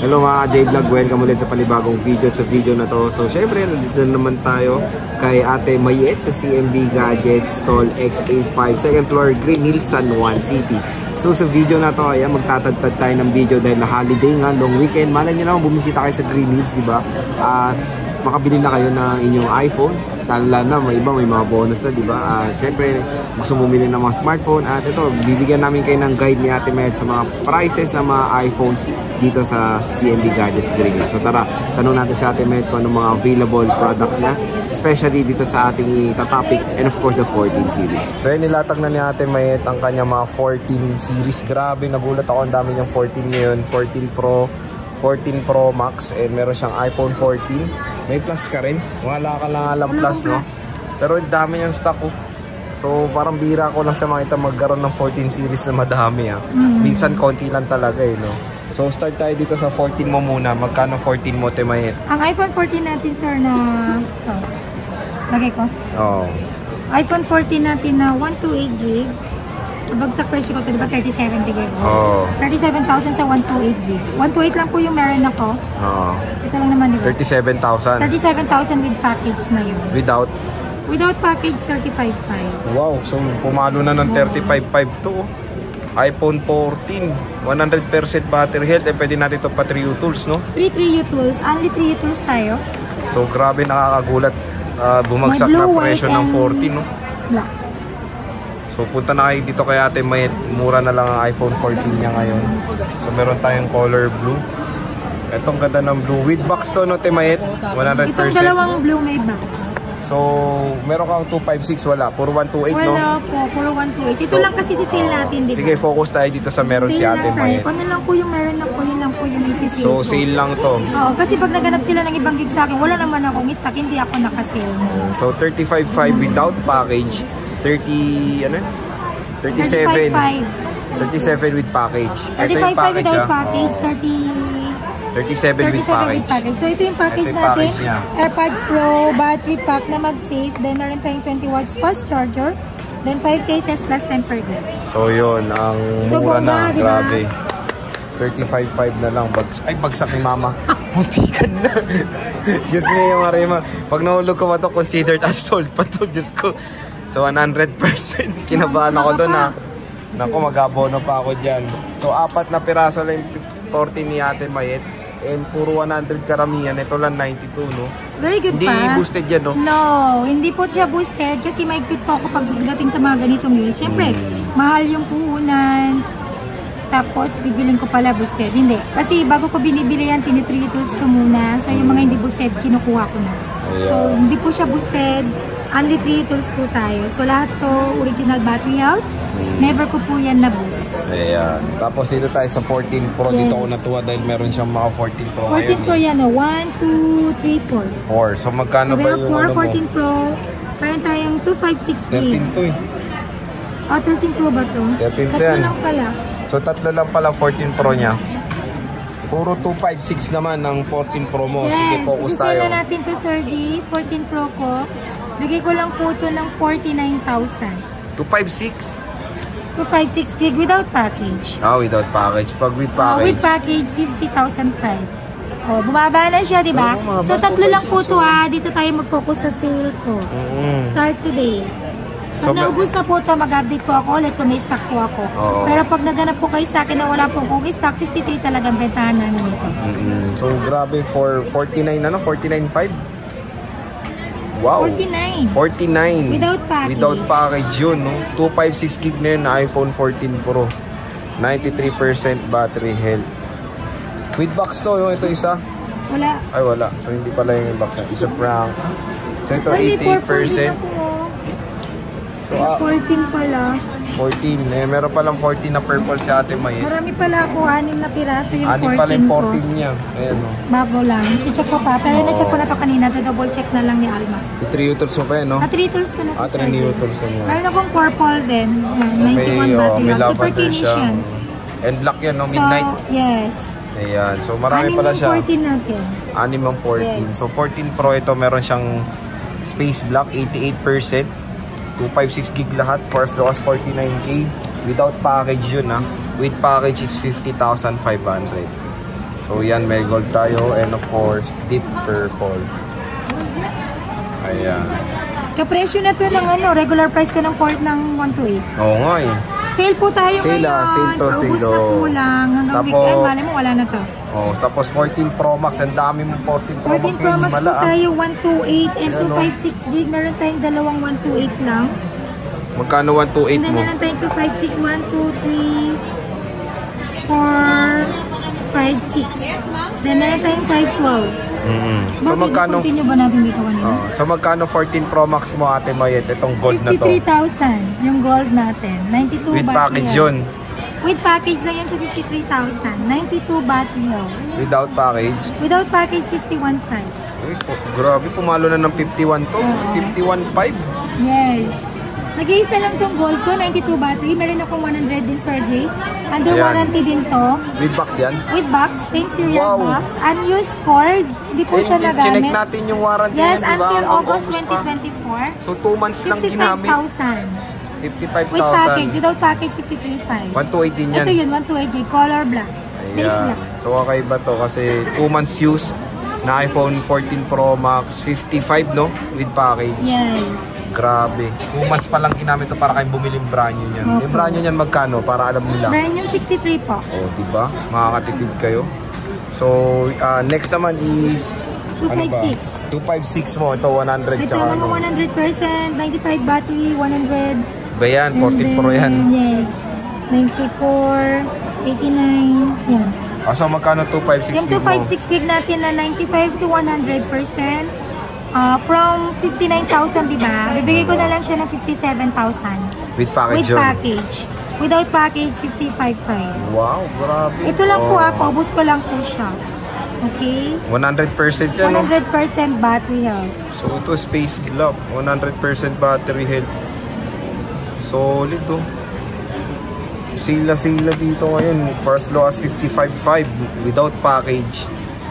Hello mga J-Vlog, welcome ulit sa panibagong video sa video na to. So syempre, nandito naman tayo kay Ate Mayet sa CMB Gadgets, Stall X85, 2nd floor, Green Hills, San Juan City. So sa video na to, ayan, magtatagtad tayo ng video dahil na holiday nga, long weekend. Malay nyo naman, bumisita kayo sa Green Hills, diba? At makabili na kayo ng inyong iPhone. Tala na, may iba, may mga bonus na, diba? Siyempre, gusto bumili ng mga smartphone. At ito, bibigyan namin kayo ng guide ni Ate Mayet sa mga prices ng mga iPhones dito sa CMB Gadgets Green Hills. So tara, tanong natin sa Ate Mayet kung anong mga available products na, especially dito sa ating topic, and of course the 14 series. So yun, nilatag na ni Ate Mayet ang kanyang mga 14 series. Grabe, nagulat ako, ang dami niyang 14 ngayon, 14 Pro, 14 Pro Max, and meron siyang iPhone 14. May plus ka rin. Wala ka lang alam plus, no? Pero dami niyang stock, oh. So parang bira ko lang siya makita magkaroon ng 14 series na madami, ah. Minsan konti lang talaga, eh, no? So start tayo dito sa 14 mo muna. Magkano 14 mo, Ate Mayet? Ang iPhone 14 natin, sir, na... Oh. Lagay ko? Oo. iPhone 14 natin na 128GB. Bagsak presyo ko ito, diba 37 bigay ko? Oo. 37,000 sa 128GB. 128 lang po yung meron ako. Oo. Ito lang naman, diba? 37,000. 37,000 with package na yun. Without? Without package, 35,500. Wow, so pumalo na ng 35,500 to. iPhone 14, 100% battery health. Pwede natin ito pa 3U tools, no? Free 3U tools. Only 3U tools tayo. So grabe, nakakagulat. Bumagsak na presyo ng 14, no? Black. So punta na kayo dito kay Ate Mayet. Mura na lang ang iPhone 14 niya ngayon. So meron tayong color blue. Itong ganda ng blue. With box to, no, Ate Mayet? 100%. Itong dalawang blue may box. So meron kang 256, wala. Puro 128, no? Wala po, puro 128. Ito so, lang kasi si sale natin, dito. Sige, focus tayo dito sa meron si Ate Mayet. Kung lang po yung meron na po, yun lang po yung isi-sale. So sale lang to. Oo, kasi pag naganap sila ng ibang gig sa akin, wala naman akong stock, hindi ako nakasale. So 35,500 without package. 37 with package. 35,500 without package, 37 with package. So ito yung package natin. AirPods Pro, battery pack na mag-safe. Then meron tayong 20 watts fast charger. Then 5 cases plus tempered glass. So yun, ang mura na, grabe. 35,500 na lang. Bagsak ni Mama. Muntikan na. Diyos niya yung Marima. Pag nahulog ko ba ito, considered as sold pa ito. Diyos ko. So 100%. Kinabahan ako doon, ha. Naku, mag-abono pa ako dyan. So 4 na piraso lang 14 ni Ate Mayet. And puro 100 karamihan. Ito lang 92, no? Very good hindi pa. Hindi boosted yan, no? No, hindi po siya boosted. Kasi may fit po ako pagdating sa mga ganitong meal. Siyempre, mahal yung puhunan. Tapos, bibiling ko pala boosted. Hindi. Kasi bago ko binibili yan, tini-3 tools ko muna. So, yung mga hindi boosted, kinukuha ko na. So, hindi po siya boosted. Only 3 tools po tayo. So, lahat to original battery health. Never ko po yan na-boost. Ayan. Tapos dito tayo sa 14 Pro. Yes. Dito ako natuwa dahil meron siyang mga 14 Pro 14 Pro yan, 1, 2, 3, 4. 4. So, magkano so, ba yung 14 Pro. Meron tayong 256 gig. 13 to, eh. 13 Pro ba to? 13 tatlo lang pala. So, tatlo lang pala 14 Pro niya. Puro 256 naman ng 14 Pro mo. Yes. Sige, focus tayo. Sisila natin to, Sir G. 14 Pro ko. Bigay ko lang po ito ng 49,000. 256? 256 gig without package. Without package. Pag with package? With package, 50,005. Bumaba na siya, di ba? So, tatlo lang po ito, ha. Dito tayo mag-focus sa sale ko. Start today. Pag naubos na po ito, mag-update po ako ulit kung may stock po ako. Pero pag naganap po kayo sa akin na wala po kong stock, 53 talagang bentahan namin ito. So, grabe, for 49, 49.5? Wow. 49. 49. Without package. Without package yun, no? 256 gig na yun na iPhone 14 Pro. 93% battery health. With box to, no? Ito isa? Wala. Ay, wala. So, hindi pala yung box. Isa prank. So, ito 88%. So, 14 pala. 14. Meron palang 14 na purple si Ate Mayet. Marami pala ako, 6 na piraso yung 14 pala yung 14 ko. niya. Ayan, no? Bago lang. Check ko pa. Pero na-check ko na to kanina. Double check na lang ni Alma. 3 tools mo pa yan, no? 3 tools ko na to. 3 new tools mo. Meron akong purple din. 91 battery. Super finish yan. And black yan, no? Midnight? So, yes. Ayan. So, marami pala siya. 14 natin. 6 ang 14. Yes. So, 14 Pro ito. Meron siyang space black, 88%. 256 gig lahat for as low as 49K. Without package yun, ha. With package is 50,500. So yan, may gold tayo and of course deep purple. Ayan. Kapresyo na to ng ano, regular price ko ng port ng 128. Oo nga eh. Sale po tayo Sale ngayon. sale to, Ubus sale. na po lang. Hanggang Tapos, weekend, mali mo wala na to. Oh, tapos 14 Pro Max, ang dami mong 14 Pro Max. 14 Pro Max po tayo, 128 and 256 gig. Meron tayong dalawang 128 lang. Magkano 128 And then mo? meron tayong 256, 1, 2, 3, 4, 5, 6. Then meron tayong 512. So magkano? Continue ba natin dito kanina? So magkano 14 Pro Max mo, Ate Mayet? Itong gold na to. 53,000 yung gold natin. 92 With battery package health. yun. With package na yun sa 53,000. 92 battery health. Without package. Without package, 51,500. Uy, grabe, pumalo na ng 51 to. 51.5. Yes. Nag-iisa lang tong gold ko, 92 battery. Meron akong 100 din, Sir Jay. Under Ayan. warranty din to. With box yan? With box, same serial Wow. box. Unused cord. Hindi po siya Chinek nagamit. natin yung warranty Yes, niya, di ba? until Hanggang August pa. 2024. So 2 months lang ginamit. 55,000. 55,000. With package. Without package, 53,500. 128 din yan. Ito yun, 128 gig. Color black. Space Ayan. black. So okay ba to? Kasi 2 months use na iPhone 14 Pro Max 55, no? With package. Yes. Grabe. 2 months pa lang ginamit to para kayong bumiling brand new niyan. Opo. Yung brand new niyan magkano? Para alam nila. Brand new 63 po. Oh, di ba? Makakatipid kayo. So, next naman is 256. 256 mo. Ito 100 Ito tsaka mga ano. 100%, 95 battery, 100. Ba yan? 14 Pro yan. Yes. 94, 89, yan. So magkano 256 Yung gig mo? 256 gig natin na 95 to 100%, from 59,000, di ba? Bibigay ko na lang siya ng 57,000. With package With yun. package. Without package, 55,500. Wow, grabe. Ito lang po paubos ko lang po siya. Okay? 100% yan, no? 100% battery health. So ito space block, 100% battery health. Solid to. Sila dito ngayon for as low as 55.5 without package.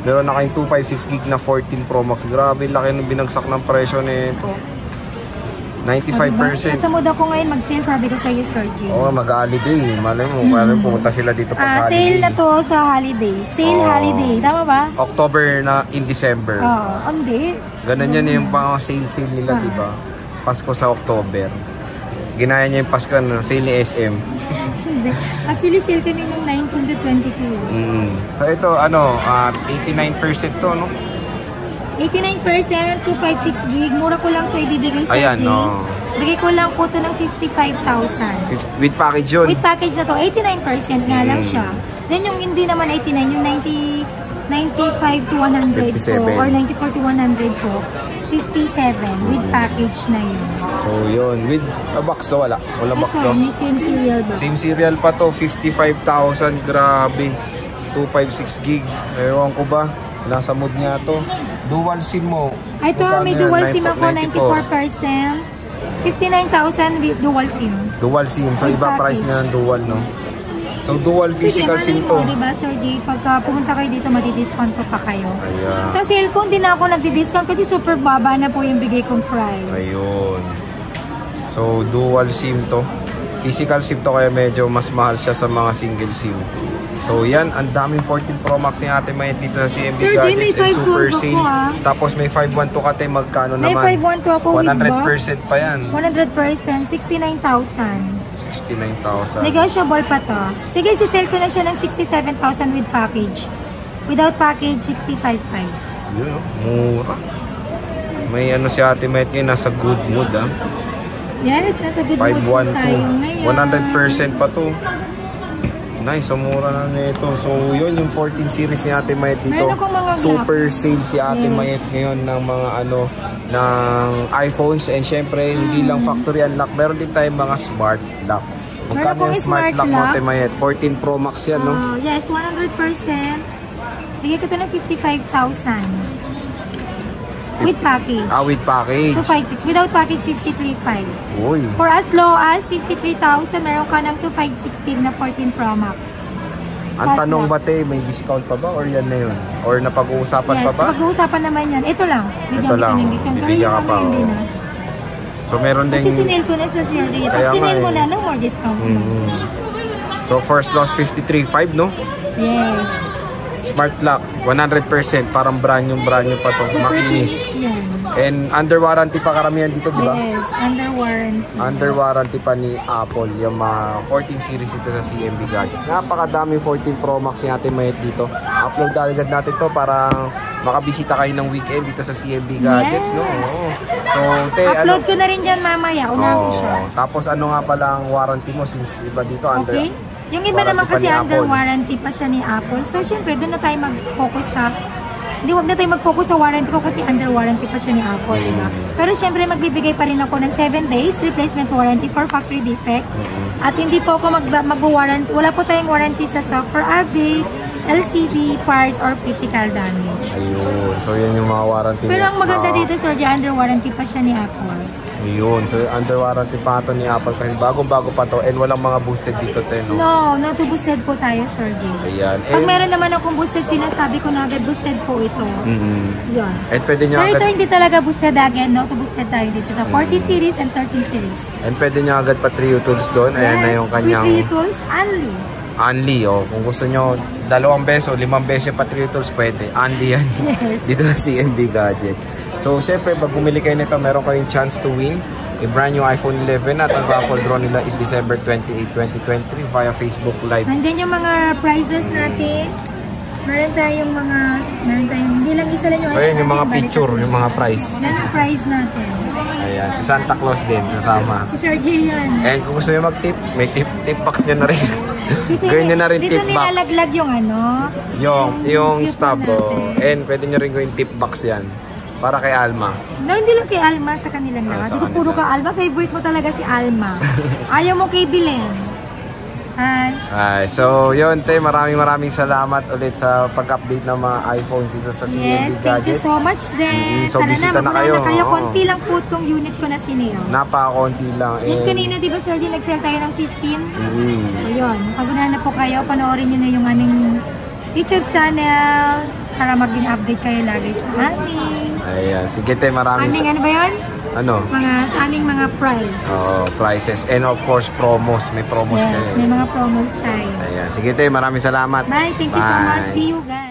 Meron na kayong 256 gig na 14 Pro Max. Grabe, laki ng binagsak ng presyo nito. 95%. Nasa mood ako ngayon mag-sale, sabi ko sa iyo, Sir G. Oo, mag-holiday. Malay mo, parang pumunta sila dito pag holiday. Sale na to sa holiday. Sale holiday. Tama ba? October na in December. Oo. Hindi. Ganun yan yung mga sale di ba? Pasko sa October. Ginaya niya yung Pasko na sale ni SM. Hindi. Actually, sale kami ng 19 to 22. So ito, 89% to, no? 89%, 256 gig. Mura ko lang to ibibigay sa Ayan, akin. no. Bigay ko lang po to ng 55,000. With package yun. With package na to, 89% nga lang siya. Then yung hindi naman 89, yung 95 to 100 57. po, or 94 to 100 po, 57 with package na yun. So yun, with a box to, wala box Ito, to. may same serial box. Same serial pa to, 55,000, grabe. 256 gig. Ewan ko ba, nasa mood niya to. Dual SIM mo. Ito, may Magkano dual yan? SIM ako, 94%. 59,000 with dual SIM. Dual SIM, so With iba price package. niya ng dual, no? So dual physical SIM to. Diba, Sir J? Pagka pumunta kayo dito, mati-discount pa kayo. Ayan. Sa sale ko, hindi na ako nagdi-discount kasi super baba na po yung bigay kong price. Ayun. So dual SIM to. Physical SIM to kaya medyo mas mahal siya sa mga single SIM. So yan, ang daming 14 Pro Max ni Ate Mayet dito sa CMB Sir J, may Gadgets and 512 Super ako, Sale. ah. Tapos may 512 ka tayo, magkano May naman? 512 ako with box. 100% pa yan. 100%, 69,000. 69,000. Negotiable pa to. Sige, si-sell ko na siya ng 67,000 with package. Without package, 65,500. Yun, mura. May ano si Ate Mayet ngayon, nasa good mood, ah. Yes, nasa good mood po tayo 512. ngayon. 100% pa to. Nice, so mura na nito. So yun yung 14 series ni Ate Mayet dito. Meron akong mga Super sale si Ate Yes. Mayet ngayon ng mga ng iPhones, and syempre hindi lang factory unlock, meron din tayong mga smart lock. Magkano akong yung smart smart lock mo, lock. Ate Mayet? 14 Pro Max yan, no? Yes, 100%. Bigay ko ito ng 55,000. With package. With package. 256. Without package, 53,500. Uy. For as low as 53,000, meron ka ng 256 gig na 14 Pro Max. Ang Smart tanong lock. ba, te, may discount pa ba or yan na yun? Or napag-uusapan Yes, pa ba? pag-uusapan naman yan. Ito lang. Bigyan Ito kita lang. ng discount. Pero Bibigyan yung ka pa, hindi oh. na. So meron din. Kasi sinil ko na sa Sir J. Pag Kaya sinil nga mo eh. na, no more discount. So first loss 53.5, no? Yes. Smart lock, 100%. Parang brand new pa to. Super Makinis. clean yan. And under warranty pa karamihan dito, di ba? Yes, under warranty. Under warranty pa ni Apple yung mga 14 series ito sa CMB Gadgets. Napakadami 14 Pro Max natin mayat dito. Upload agad natin to para makabisita kayo ng weekend dito sa CMB Gadgets, no? Oo. So, upload ko na rin dyan mamaya. Unahan ko siya. Tapos ano nga pala ang warranty mo since iba dito under Okay. Yung iba naman kasi under warranty pa siya ni Apple. So, syempre, doon na tayo mag-focus sa wag na tayo mag-focus sa warranty ko kasi under warranty pa siya ni Apple, diba? Pero syempre, magbibigay pa rin ako ng 7 days replacement warranty for factory defect. At hindi po ako mag-warranty, wala po tayong warranty sa software update, LCD, parts, or physical damage. Ayun. So, yan yung mga warranty Pero ang maganda dito, Sir, under warranty pa siya ni Apple. Ayun. So, under warranty pa ito ni Apple kasi bagong-bago pa to and walang mga boosted dito, no? No, not boosted po tayo, Sir J. Ayan. Pag meron naman akong boosted, sinasabi ko na agad boosted po ito. Yan. And pwede nyo Pero agad... ito hindi talaga boosted agad, no? Boosted tayo dito sa 40 series and 13 series. And pwede nyo agad pa Trio Tools doon. Ayan na yung kanyang... Yes, Tools, only. Only, oh. Kung gusto nyo 2 beso, 5 beso yung pa Trio Tools, pwede. Only yan. Yes. Dito na CMB Gadgets. So, syempre, pag bumili kayo nito, meron kayong chance to win a brand new iPhone 11 at ang raffle draw nila is December 28, 2023 via Facebook Live. Nandyan yung mga prizes natin. Meron tayong, hindi lang isa lang yung So, yun yung mga picture, yung mga prize. Yan ang prize natin. Ayan, si Santa Claus din, kasama. Si Sir J yan. And kung gusto nyo mag-tip, may tip box nyo na rin. Gawin nyo na rin dito tip box. Dito nilalaglag yung Yung stub, and pwede nyo rin gawin tip box yan. Para kay Alma. No, hindi lang kay Alma, sa kanilang lahat. Dito puro ka Alma. Favorite mo talaga si Alma. Ayaw mo kay Bilen. Hi. So, yun, maraming salamat ulit sa pag-update ng mga iPhones dito sa CMB Gadgets. Yes, thank you so much din. So, bisita na kayo. Konti lang po itong unit ko na sineo. Napaka-konti lang. Yung kanina, di ba, Sir G, nag-sell tayo ng 15? Ayun, pag-unahan na po kayo, panoorin nyo na yung aming YouTube channel para maging update kayo lagi sa amin. Ayan, sige maraming... Ano ba yun? Ano? Sa aming mga price. Prices. And of course, promos. May promos kayo. Yes, may mga promos tayo. Ayan, sige maraming salamat. Bye, thank you so much. See you guys.